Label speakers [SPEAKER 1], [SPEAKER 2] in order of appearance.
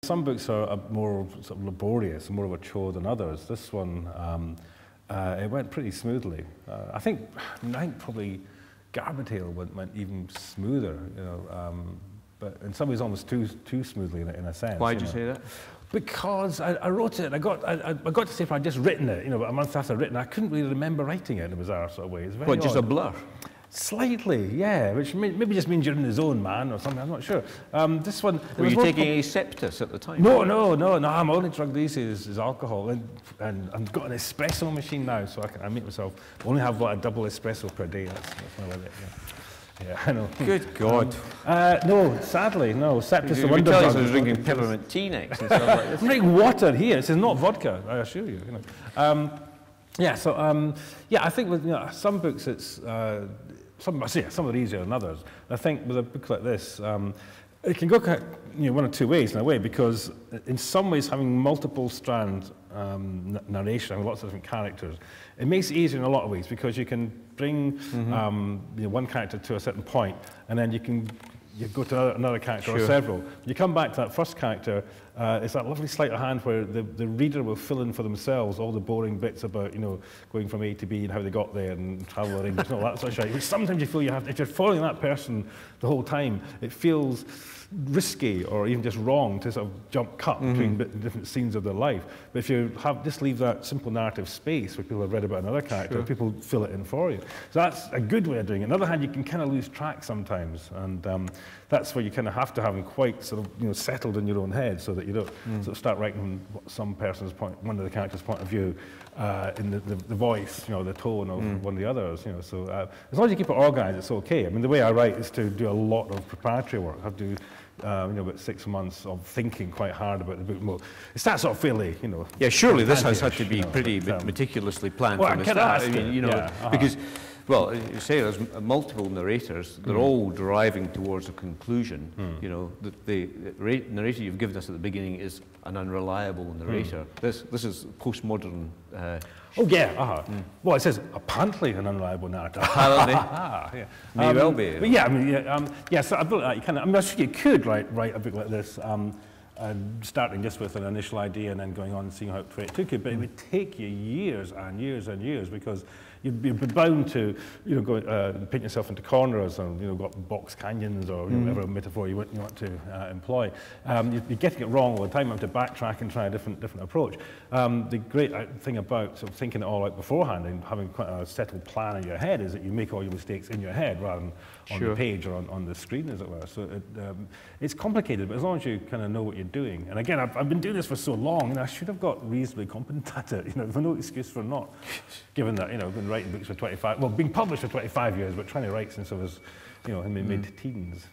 [SPEAKER 1] some books are more sort of laborious, more of a chore than others. This one, it went pretty smoothly. I think probably Garbatail went even smoother, you know, but in some ways almost too smoothly in a sense.
[SPEAKER 2] Why did you say that?
[SPEAKER 1] Because I wrote it, and I got to say, if I'd just written it, you know, a month after I'd written it, I couldn't really remember writing it in a bizarre sort of way. It's very
[SPEAKER 2] What, just
[SPEAKER 1] odd.
[SPEAKER 2] a blur?
[SPEAKER 1] Slightly, yeah, which maybe just means you're in the zone, man, or something, I'm not sure. This one...
[SPEAKER 2] Were you taking a septus at the time?
[SPEAKER 1] No, I'm only drug these days is alcohol, and I've got an espresso machine now, so I make myself only have a double espresso per day. That's my limit, yeah. Yeah, I know.
[SPEAKER 2] Good God.
[SPEAKER 1] No, sadly, no. Septus is a wonder
[SPEAKER 2] drug.
[SPEAKER 1] drug.
[SPEAKER 2] I was drinking peppermint tea next and stuff like this.
[SPEAKER 1] I'm drinking water here. This is not vodka, I assure you. You know. Yeah, so yeah, I think with some books it's some are easier than others. I think with a book like this, it can go one of two ways in a way, because in some ways having multiple strand narration, having lots of different characters, it makes it easier in a lot of ways, because you can bring one character to a certain point, and then you go to another character or several. You come back to that first character, it's that lovely sleight of hand where the reader will fill in for themselves all the boring bits about, going from A to B and how they got there and travel arrangements and all that sort of shit, which sometimes you feel you have to, if you're following that person the whole time, it feels risky or even just wrong to sort of cut between different scenes of their life. But if you just leave that simple narrative space where people have read about another character, people fill it in for you. So that's a good way of doing it. On the other hand, you can kind of lose track sometimes, and that's where you kind of have to have them quite sort of settled in your own head, so that you don't sort of start writing some person's one of the character's point of view in the voice, the tone of one of the others. So as long as you keep it organised, it's okay. I mean, the way I write is to do a lot of preparatory work. I have to do about 6 months of thinking quite hard about the book. Well, it starts off fairly,
[SPEAKER 2] Yeah, surely this has had to be pretty meticulously planned from the start. I mean, because, well, you say there's multiple narrators. They're all driving towards a conclusion. The narrator you've given us at the beginning is an unreliable narrator. This is postmodern.
[SPEAKER 1] Oh yeah, Well, it says apparently an unreliable narrator.
[SPEAKER 2] Apparently,
[SPEAKER 1] yeah.
[SPEAKER 2] May well be.
[SPEAKER 1] But yeah, I mean, So I feel like I'm not sure you could write a book like this, starting just with an initial idea and then going on and seeing how it took you. But it would take you years and years and years, because you'd be bound to, go paint yourself into corners, and got box canyons or whatever metaphor you want to employ. You'd be getting it wrong all the time. You have to backtrack and try a different approach. The great thing about sort of thinking it all out beforehand and having quite a settled plan in your head is that you make all your mistakes in your head rather than on the page or on the screen, as it were. So it's complicated, but as long as you kind of know what you're doing. And again, I've been doing this for so long, and I should have got reasonably competent at it. There's no excuse for not, given that I've been writing books for 25, well, being published for 25 years, but trying to write since I was, in my mid-teens.